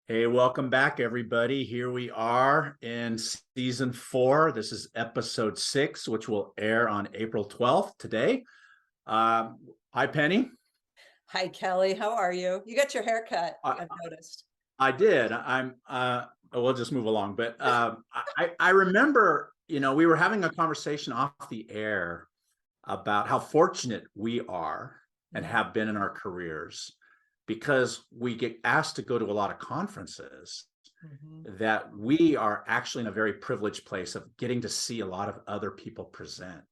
Hey, welcome back, everybody. Here we are in season 4. This is episode 6, which will air on April 12th today. Hi, Penny. Hi, Kelly. How are you? You got your hair cut, I, I've noticed. I did. We'll just move along. But I remember, we were having a conversation off the air about how fortunate we are and Mhm. have been in our careers because we get asked to go to a lot of conferences Mhm. that we are actually in a very privileged place of getting to see a lot of other people present.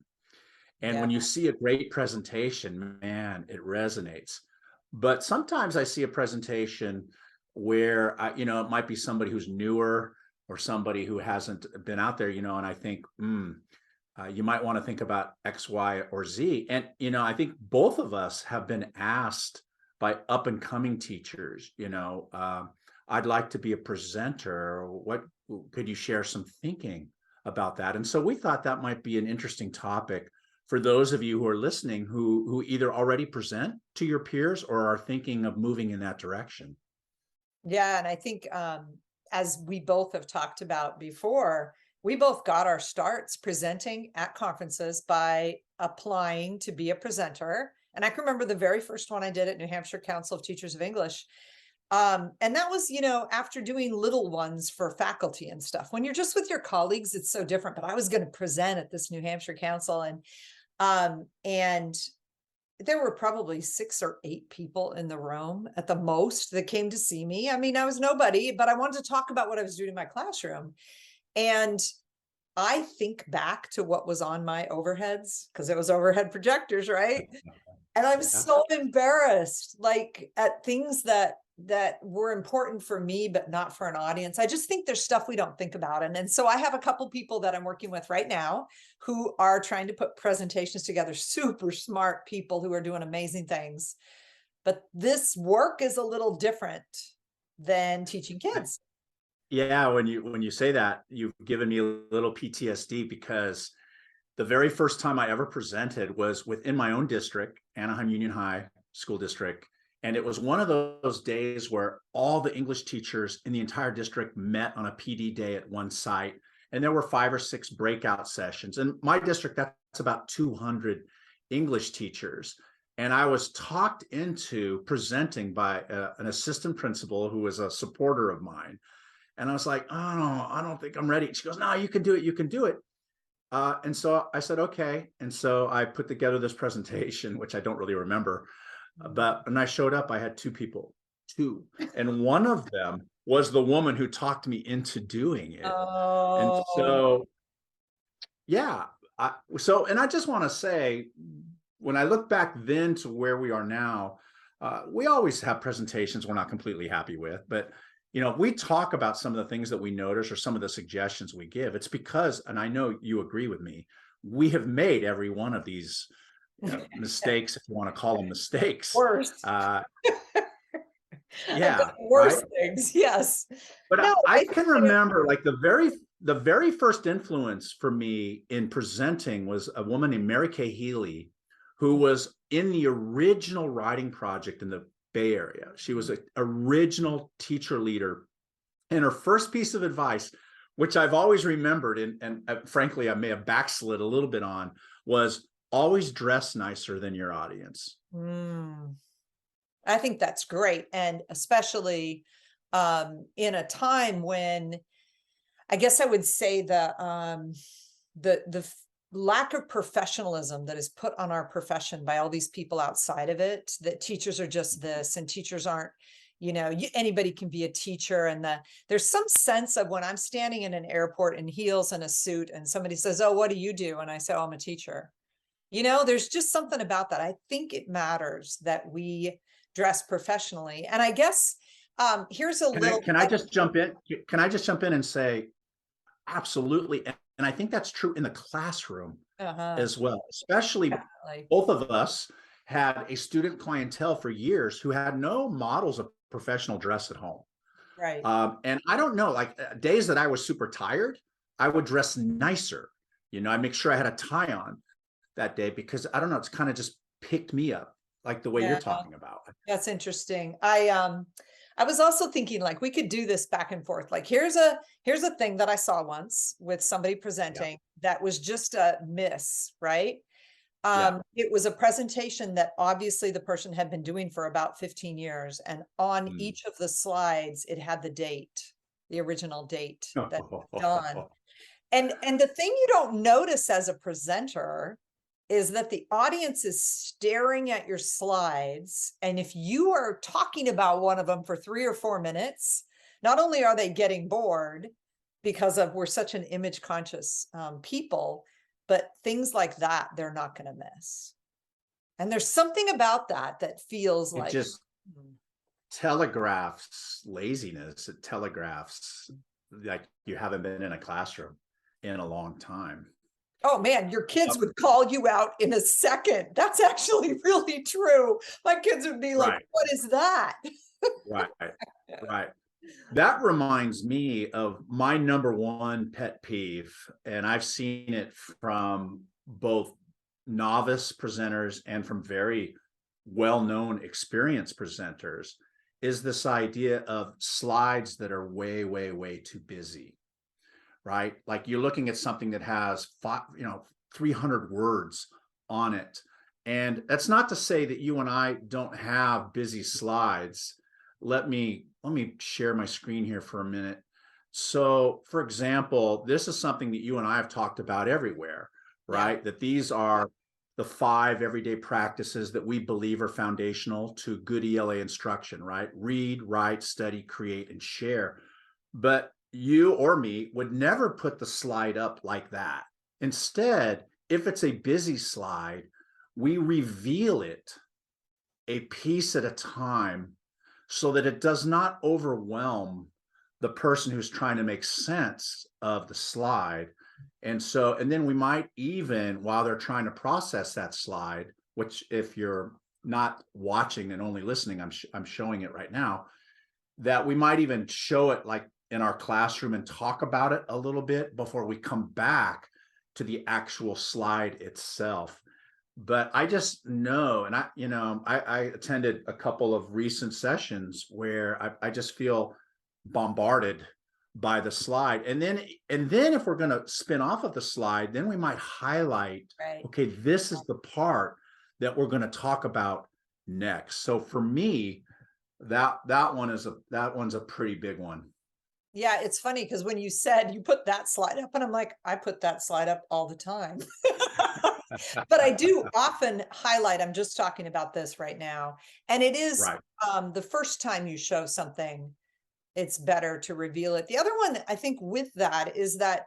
And Yeah. when you see a great presentation, man, it resonates. But sometimes I see a presentation where it might be somebody who's newer or somebody who hasn't been out there, and I think, you might want to think about X, Y, or Z. And, I think both of us have been asked by up and coming teachers, I'd like to be a presenter. What could you share some thinking about that? And so we thought that might be an interesting topic for those of you who are listening who either already present to your peers or are thinking of moving in that direction. Yeah. And I think as we both have talked about before, we both got our starts presenting at conferences by applying to be a presenter. And I can remember the very first one I did at New Hampshire Council of Teachers of English. And that was, after doing little ones for faculty and stuff. When you're just with your colleagues, it's so different. But I was going to present at this New Hampshire Council, and there were probably 6 or 8 people in the room at the most that came to see me. I mean, I was nobody, but I wanted to talk about what I was doing in my classroom. And I think back to what was on my overheads because it was overhead projectors, right? And I'm Yeah. so embarrassed, like, at things that were important for me, but not for an audience. I just think there's stuff we don't think about. And so I have a couple people that I'm working with right now who are trying to put presentations together, super smart people who are doing amazing things. But this work is a little different than teaching kids. Yeah, when you say that, you've given me a little PTSD because the very first time I ever presented was within my own district, Anaheim Union High School District. And it was one of those days where all the English teachers in the entire district met on a PD day at one site. And there were 5 or 6 breakout sessions. And my district, that's about 200 English teachers. And I was talked into presenting by an assistant principal who was a supporter of mine. And I was like, oh, I don't think I'm ready. She goes, no, you can do it. You can do it. And so I said, okay. And so I put together this presentation, which I don't really remember. But when I showed up, I had 2 people, 2. And one of them was the woman who talked me into doing it. And Oh, so, yeah. And I just want to say, when I look back then to where we are now, we always have presentations we're not completely happy with, but we talk about some of the things that we notice or some of the suggestions we give. It's because, and I know you agree with me, we have made every one of these mistakes, if you want to call them mistakes. worse. Uh, I've yeah, got right. worse things. Yes. But No, I I think can remember like the very first influence for me in presenting was a woman named Mary Kay Healy, who was in the original writing project in the Bay Area. She was an original teacher leader. And her first piece of advice, which I've always remembered, and frankly, I may have backslid a little bit on, was always dress nicer than your audience. Mm. I think that's great. And especially in a time when I guess I would say the lack of professionalism that is put on our profession by all these people outside of it, that teachers are just this and teachers aren't, anybody can be a teacher. And there's some sense of when I'm standing in an airport in heels and a suit and somebody says, oh, what do you do? And I say, oh, I'm a teacher. There's just something about that. I think it matters that we dress professionally. And I guess here's a Can I, little can I just jump in? Can I just jump in and say, absolutely. And I think that's true in the classroom uh-huh, as well, especially definitely. both of us had a student clientele for years who had no models of professional dress at home. Right. And I don't know, like days that I was super tired, I would dress nicer. I make sure I had a tie on that day because I don't know, it's kind of just picked me up like the way you're Yeah, talking about. that's interesting. I was also thinking like we could do this back and forth. Like here's a thing that I saw once with somebody presenting that was just a miss, right? It was a presentation that obviously the person had been doing for about 15 years. And on each of the slides, it had the date, the original date that it was done. And the thing you don't notice as a presenter is that the audience is staring at your slides. And if you are talking about one of them for 3 or 4 minutes, not only are they getting bored because of we're such an image conscious people, but things like that, they're not going to miss. And there's something about that that feels It like just telegraphs laziness. It telegraphs like you haven't been in a classroom in a long time. oh man, your kids would call you out in a second. That's actually really true. My kids would be like, what is that? Right. That reminds me of my number one pet peeve, and I've seen it from both novice presenters and from very well-known experienced presenters, is this idea of slides that are way, way, way too busy. Right? Like you're looking at something that has 300 words on it. And that's not to say that you and I don't have busy slides. Let me share my screen here for a minute. So for example, this is something that you and I have talked about everywhere, right? Yeah. That these are the 5 everyday practices that we believe are foundational to good ELA instruction, right? Read, write, study, create, and share. But you or me would never put the slide up like that. Instead, if it's a busy slide, we reveal it a piece at a time so that it does not overwhelm the person who's trying to make sense of the slide. And then we might even, while they're trying to process that slide, which if you're not watching and only listening, I'm showing it right now, that we might even show it like in our classroom and talk about it a little bit before we come back to the actual slide itself. But I just know, and I attended a couple of recent sessions where I just feel bombarded by the slide. And then if we're going to spin off of the slide, then we might highlight, okay, this is the part that we're going to talk about next. So for me, that one's a pretty big one. Yeah, it's funny because when you said you put that slide up, and I'm like, I put that slide up all the time. But I do often highlight, I'm just talking about this right now. And it is the first time you show something, it's better to reveal it. The other one I think with that is that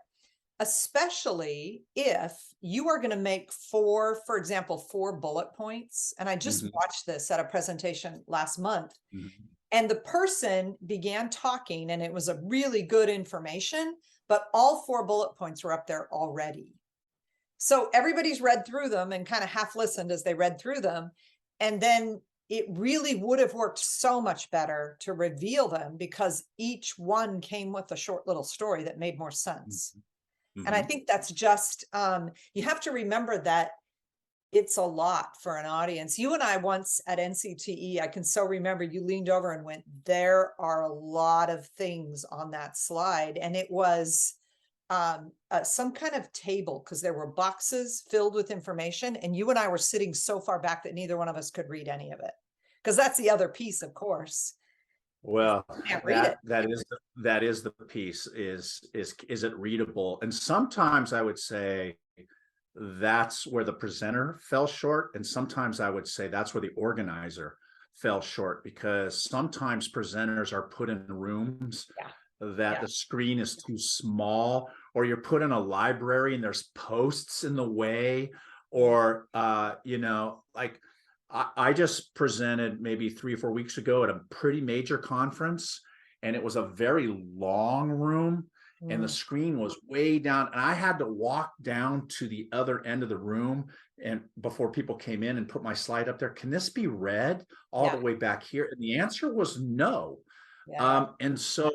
especially if you are going to make for example, 4 bullet points. And I just watched this at a presentation last month. And the person began talking and it was a really good information, but all 4 bullet points were up there already. So everybody's read through them and kind of half listened as they read through them. And then it really would have worked so much better to reveal them because each one came with a short little story that made more sense. And I think that's just, you have to remember that it's a lot for an audience. You and I once at NCTE, I can so remember you leaned over and went, there are a lot of things on that slide. And it was some kind of table because there were boxes filled with information. And you and I were sitting so far back that neither one of us could read any of it. Because that's the other piece, of course. Well, that is the piece is it readable? And sometimes I would say that's where the presenter fell short. And sometimes I would say that's where the organizer fell short, because sometimes presenters are put in rooms that the screen is too small, or you're put in a library and there's posts in the way, or, like I just presented maybe 3 or 4 weeks ago at a pretty major conference, and it was a very long room. And the screen was way down, and I had to walk down to the other end of the room and before people came in and put my slide up there. Can this be read all the way back here? And the answer was no. And so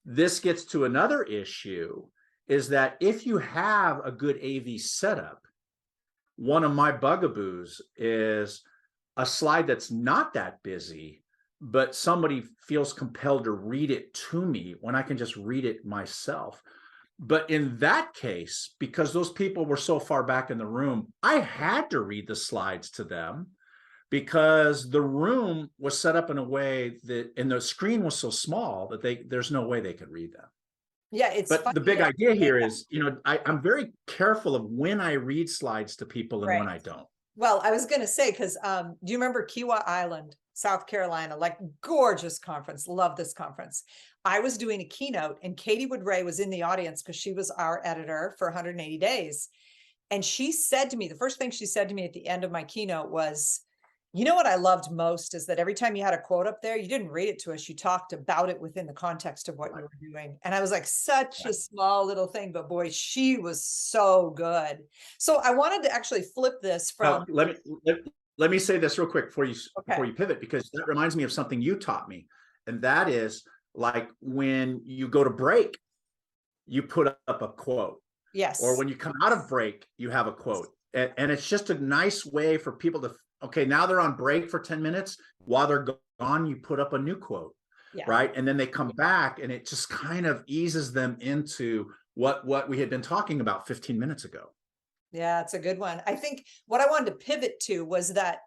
this gets to another issue, is that if you have a good AV setup, one of my bugaboos is a slide that's not that busy, but somebody feels compelled to read it to me when I can just read it myself. But in that case, because those people were so far back in the room, I had to read the slides to them because the room was set up in a way that, and the screen was so small that there's no way they could read them. Yeah, it's But funny the big that you idea say here that. is, I'm very careful of when I read slides to people and Right. when I don't. Well, I was going to say, because do you remember Kiawah Island, South Carolina? Like, gorgeous conference. Love this conference. I was doing a keynote and Katie Wood-Ray was in the audience because she was our editor for 180 days. And she said to me, the first thing she said to me at the end of my keynote was, you know what I loved most is that every time you had a quote up there, you didn't read it to us, you talked about it within the context of what you were doing. And I was like, such a small little thing, but boy, she was so good. So I wanted to actually flip this Now, from, let me say this real quick before okay, you pivot, because that reminds me of something you taught me. And that is, like, when you go to break, you put up a quote. Or yes, when you come out of break, you have a quote. And it's just a nice way for people to, okay, now they're on break for 10 minutes. While they're gone, you put up a new quote, yeah. right? And then they come back and it just kind of eases them into what we had been talking about 15 minutes ago. Yeah, it's a good one. I think what I wanted to pivot to was that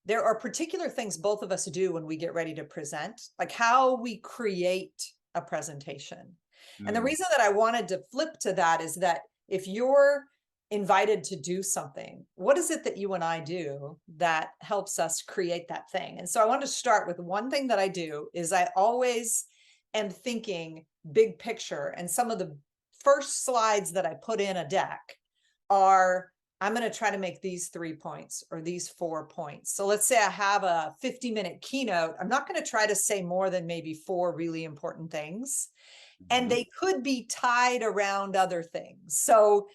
there are particular things both of us do when we get ready to present, like how we create a presentation. And the Mm. reason that I wanted to flip to that is that if you're invited to do something, what is it that you and I do that helps us create that thing? And so I want to start with one thing that I do is I always am thinking big picture. And some of the first slides that I put in a deck are, I'm going to try to make these 3 points or these 4 points. So let's say I have a 50-minute keynote. I'm not going to try to say more than maybe 4 really important things. And they could be tied around other things. So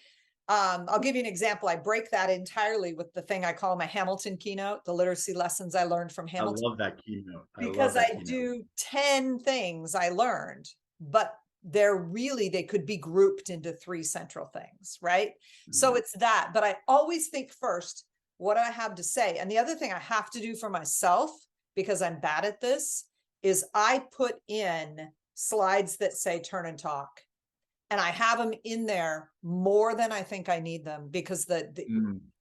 I'll give you an example. I break that entirely with the thing I call my Hamilton keynote, the literacy lessons I learned from I Hamilton, love that keynote. I love because that I keynote. do 10 things I learned, but they could be grouped into 3 central things, right? So it's that, but I always think first, what do I have to say? And the other thing I have to do for myself, because I'm bad at this, is I put in slides that say turn and talk. And I have them in there more than I think I need them, because the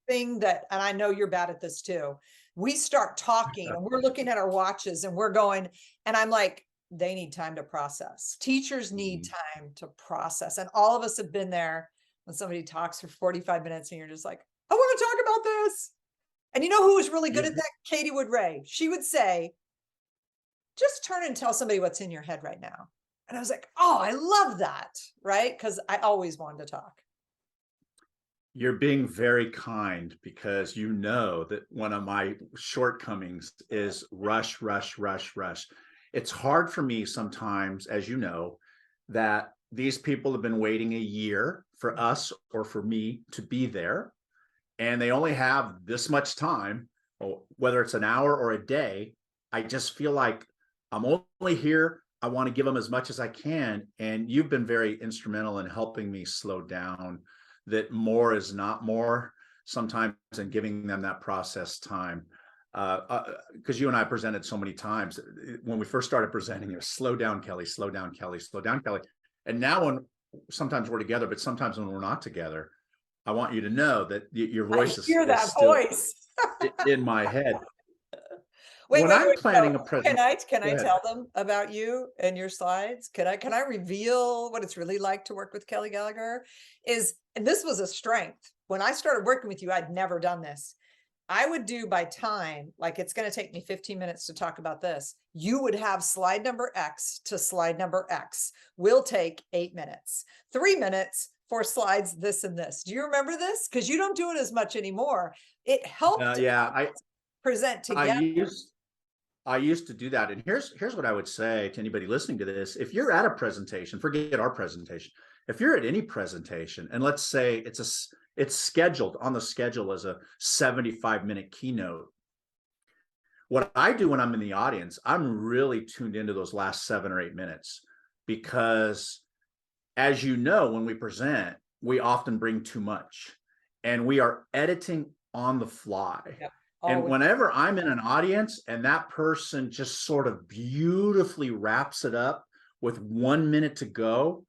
thing that, and I know you're bad at this too, we start talking and we're looking at our watches and we're going, and I'm like, they need time to process. Teachers need time to process. And all of us have been there when somebody talks for 45 minutes and you're just like, I want to talk about this. And you know who was really good at that? Katie Wood-Ray. She would say, just turn and tell somebody what's in your head right now. And I was like, oh, I love that, right? Because I always wanted to talk. You're being very kind, because you know that one of my shortcomings is rush, rush, rush, rush. It's hard for me sometimes, as you know, that these people have been waiting a year for us or for me to be there, and they only have this much time, or whether it's an hour or a day. I just feel like I'm only here. I want to give them as much as I can. And you've been very instrumental in helping me slow down, that more is not more sometimes, and giving them that process time. Because you and I presented so many times. When we first started presenting, it was slow down, Kelly, slow down, Kelly, slow down, Kelly. And now when sometimes we're together, but sometimes when we're not together, I want you to know that your voice I hear is that still voice. in my head. Wait, When wait, I'm wait. So planning a present, can go I ahead. tell them about you and your slides? Can I reveal what it's really like to work with Kelly Gallagher? And this was a strength. When I started working with you, I'd never done this. I would do by time, like it's going to take me 15 minutes to talk about this. You would have slide number X to slide number X. Will take 8 minutes, 3 minutes for slides, this and this. Do you remember this? Because you don't do it as much anymore. It helped Yeah, present I together. used to do that. And here's what I would say to anybody listening to this. If you're at a presentation, forget our presentation. If you're at any presentation, and let's say it's scheduled on the schedule as a 75-minute keynote, what I do when I'm in the audience, I'm really tuned into those last 7 or 8 minutes, because, as you know, when we present, we often bring too much, and we are editing on the fly. Yep. And Always. whenever I'm in an audience and that person just sort of beautifully wraps it up with 1 minute to go,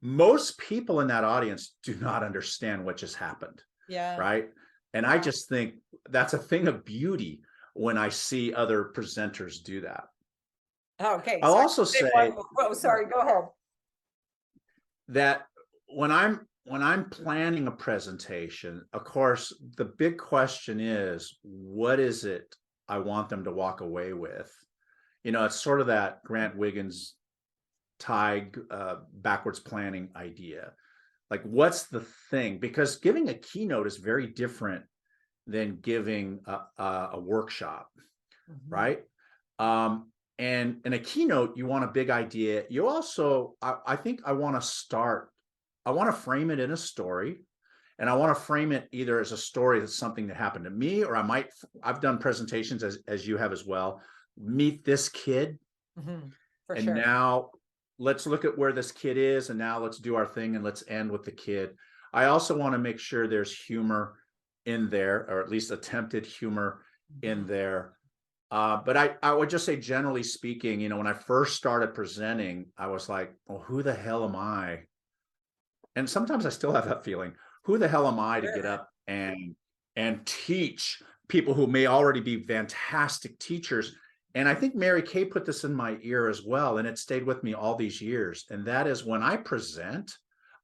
most people in that audience do not understand what just happened. Yeah. Right. And I just think that's a thing of beauty when I see other presenters do that. Okay. I'll So I also can say say one. Oh, sorry. Go ahead. that when I'm planning a presentation, of course, the big question is, what is it I want them to walk away with? It's sort of that Grant Wiggins TIG backwards planning idea. Like, what's the thing? Because giving a keynote is very different than giving a workshop, Mhm. right? And in a keynote, you want a big idea. You also, I think I want to frame it in a story, and I want to frame it either as a story that's something that happened to me, or I've done presentations as you have as well. Meet this kid, Mhm. For and sure. now let's look at where this kid is, and now let's do our thing, and let's end with the kid. I also want to make sure there's humor in there, or at least attempted humor in Mhm. there. But I would just say, generally speaking, when I first started presenting, I was like, well, who the hell am I? And sometimes I still have that feeling. Who the hell am I to get Sure. up and teach people who may already be fantastic teachers? And I think Mary Kay put this in my ear as well, and it stayed with me all these years. And that is, when I present,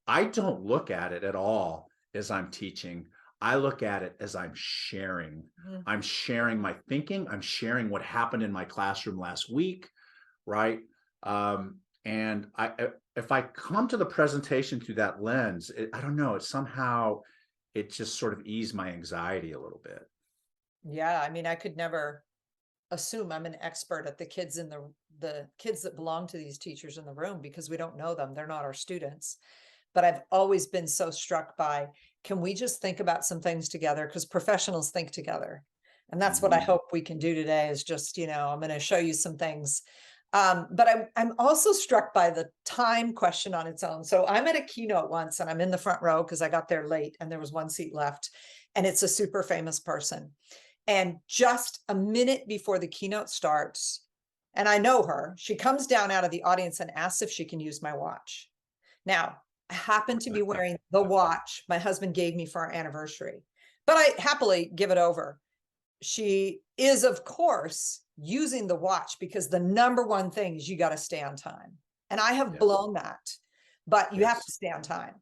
I don't look at it at all as I'm teaching. I look at it as I'm sharing. Mhm. I'm sharing my thinking. I'm sharing what happened in my classroom last week, right? And if I come to the presentation through that lens, I don't know, it just sort of eased my anxiety a little bit. Yeah. I mean, I could never assume I'm an expert at the kids in the kids that belong to these teachers in the room because we don't know them. They're not our students. But I've always been so struck by, can we just think about some things together? Because professionals think together. And that's what I Mhm. hope we can do today is just, I'm going to show you some things. But I'm also struck by the time question on its own. So I'm at a keynote once and I'm in the front row because I got there late and there was one seat left. And it's a super famous person. And just a minute before the keynote starts, and I know her, she comes down out of the audience and asks if she can use my watch. Now, I happen to be wearing the watch my husband gave me for our anniversary, but I happily give it over. She is, of course, using the watch because the number one thing is you got to stay on time. And I have Yes, blown that, but you have yes, to stay on time.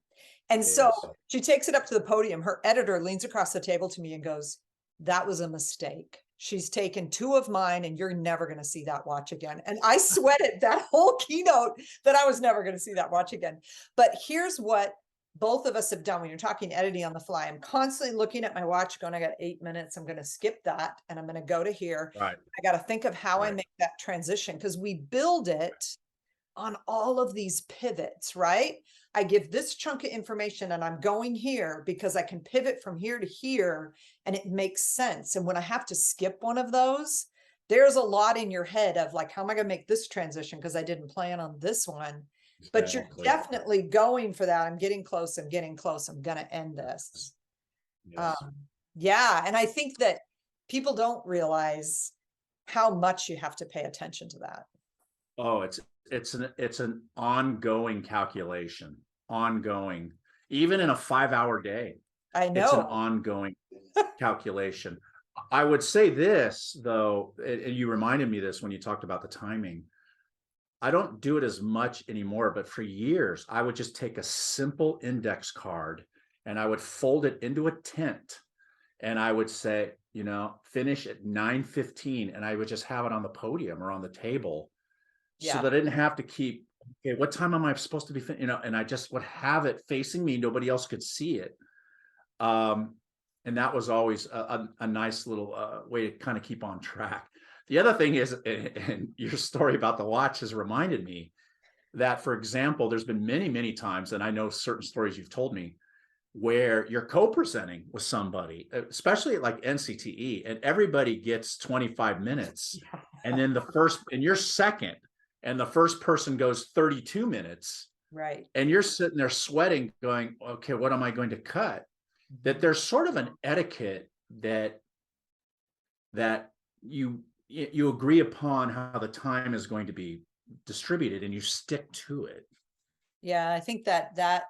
And so yes. she takes it up to the podium. Her editor leans across the table to me and goes, "That was a mistake. She's taken two of mine and you're never going to see that watch again." And I sweated that whole keynote that I was never going to see that watch again. But here's what both of us have done when you're talking editing on the fly. I'm constantly looking at my watch going, I got 8 minutes. I'm going to skip that and I'm going to go to here. Right, I got to think of how I right. make that transition because we build it on all of these pivots, right? I give this chunk of information and I'm going here because I can pivot from here to here and it makes sense. And when I have to skip one of those, there's a lot in your head of like, how am I going to make this transition? Because I didn't plan on this one. But you're Exactly. definitely going for that. I'm getting close. I'm getting close. I'm going to end this. Um, Yes. yeah. And I think that people don't realize how much you have to pay attention to that. Oh, it's an ongoing calculation, ongoing, even in a 5 hour day. I It's an know. ongoing calculation. I would say this, though, and you reminded me of this when you talked about the timing. I don't do it as much anymore, but for years, I would just take a simple index card and I would fold it into a tent, and I would say, finish at 9:15, and I would just have it on the podium or on the table, so Yeah. that I didn't have to keep, okay, what time am I supposed to be, and I just would have it facing me. Nobody else could see it. Um, and that was always a nice little way to kind of keep on track. The other thing is, and your story about the watch has reminded me that, for example, there's been many, many times, and I know certain stories you've told me, where you're co-presenting with somebody, especially like NCTE, and everybody gets 25 minutes. And then and you're second, and the first person goes 32 minutes, Right. and you're sitting there sweating, going, okay, what am I going to cut? That Mhm. there's sort of an etiquette that that you agree upon how the time is going to be distributed and you stick to it. Yeah, I think that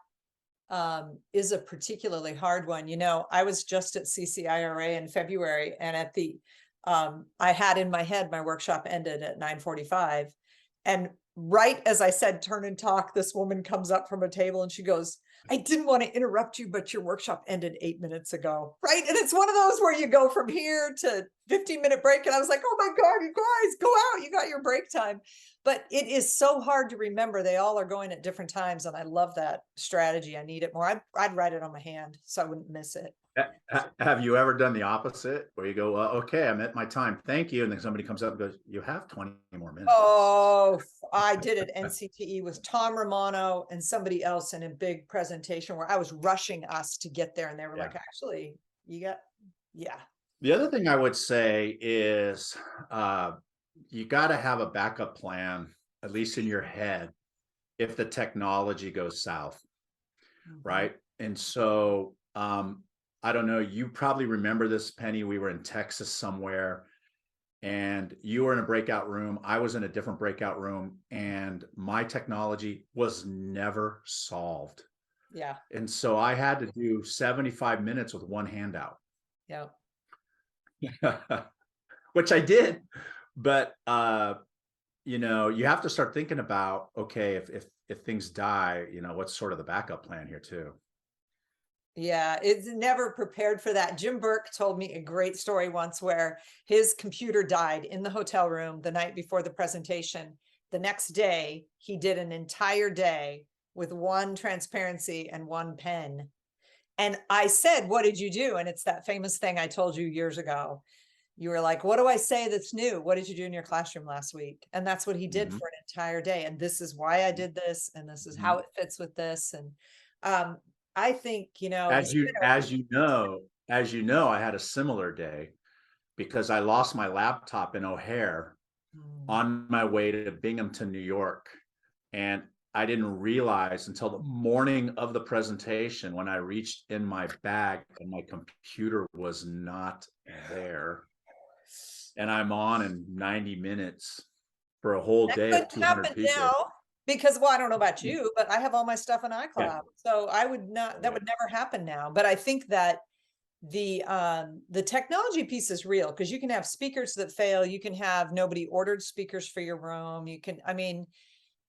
is a particularly hard one. You know, I was just at CCIRA in February, and at the I had in my head my workshop ended at 9:45, and right as I said turn and talk, this woman comes up from a table and she goes, "I didn't want to interrupt you, but your workshop ended 8 minutes ago." Right? And it's one of those where you go from here to 15-minute break, and I was like, "Oh my God, you guys, go out! You got your break time." But it is so hard to remember. They all are going at different times, and I love that strategy. I need it more. I'd write it on my hand so I wouldn't miss it. Have you ever done the opposite where you go, okay, I'm at my time. Thank you. And then somebody comes up and goes, you have 20 more minutes. Oh, I did it NCTE with Tom Romano and somebody else in a big presentation where I was rushing us to get there, and they were Yeah. like, "Actually, you got." Yeah. The other thing I would say is you got to have a backup plan, at least in your head, if the technology goes south, Mhm. right? And so I don't know, you probably remember this, Penny. We were in Texas somewhere and you were in a breakout room. I was in a different breakout room, and my technology was never solved. Yeah. And so I had to do 75 minutes with one handout, Yeah. which I did. But you have to start thinking about, okay, if things die, what's sort of the backup plan here too. Yeah, it's never prepared for that. Jim Burke told me a great story once where his computer died in the hotel room the night before the presentation. The next day, he did an entire day with one transparency and one pen. And I said, "What did you do?" And it's that famous thing I told you years ago. You were like, "What do I say that's new? What did you do in your classroom last week?" And that's what he did Mhm, for an entire day. And this is why I did this, and this is how mhm. it fits with this. And um, I think, As it's you been a as you know, as you know, I had a similar day because I lost my laptop in O'Hare Mm, on my way to Binghamton, New York. And I didn't realize until the morning of the presentation when I reached in my bag and my computer was not there. And I'm on in 90 minutes for a whole that day of couldn't 200 happen people. now because, well, I don't know about you, but I have all my stuff in Yeah. iCloud. So I would not, that Right. would never happen now. But I think that the technology piece is real because you can have speakers that fail. You can have nobody ordered speakers for your room. You can, I mean,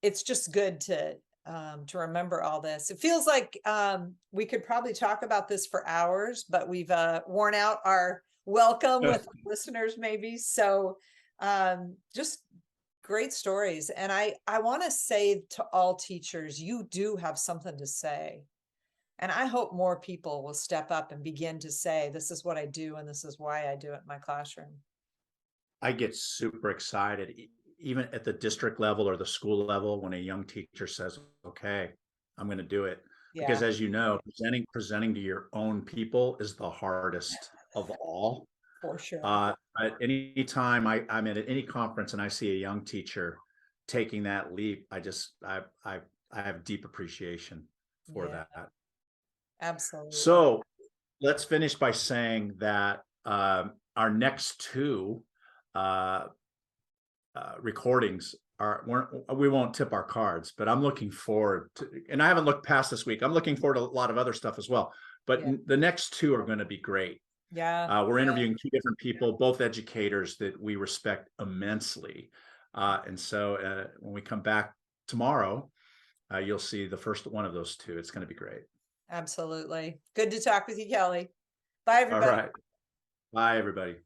it's just good to remember all this. It feels like we could probably talk about this for hours, but we've worn out our welcome with listeners maybe. So just great stories. And I want to say to all teachers, you do have something to say. And I hope more people will step up and begin to say, this is what I do and this is why I do it in my classroom. I get super excited, even at the district level or the school level, when a young teacher says, okay, I'm going to do it. Because Yeah, as you know, presenting to your own people is the hardest of all. for sure. At any time I'm at any conference and I see a young teacher taking that leap, I have deep appreciation for Yeah, that. absolutely. So let's finish by saying that our next two uh, recordings we won't tip our cards, but I'm looking forward to, and I haven't looked past this week. I'm looking forward to a lot of other stuff as well. But Yeah. the next two are going to be great. Yeah. We're interviewing two different people, both educators that we respect immensely. And so when we come back tomorrow, you'll see the first one of those two. It's going to be great. Absolutely. Good to talk with you, Kelly. Bye, All everybody. right. Bye, everybody.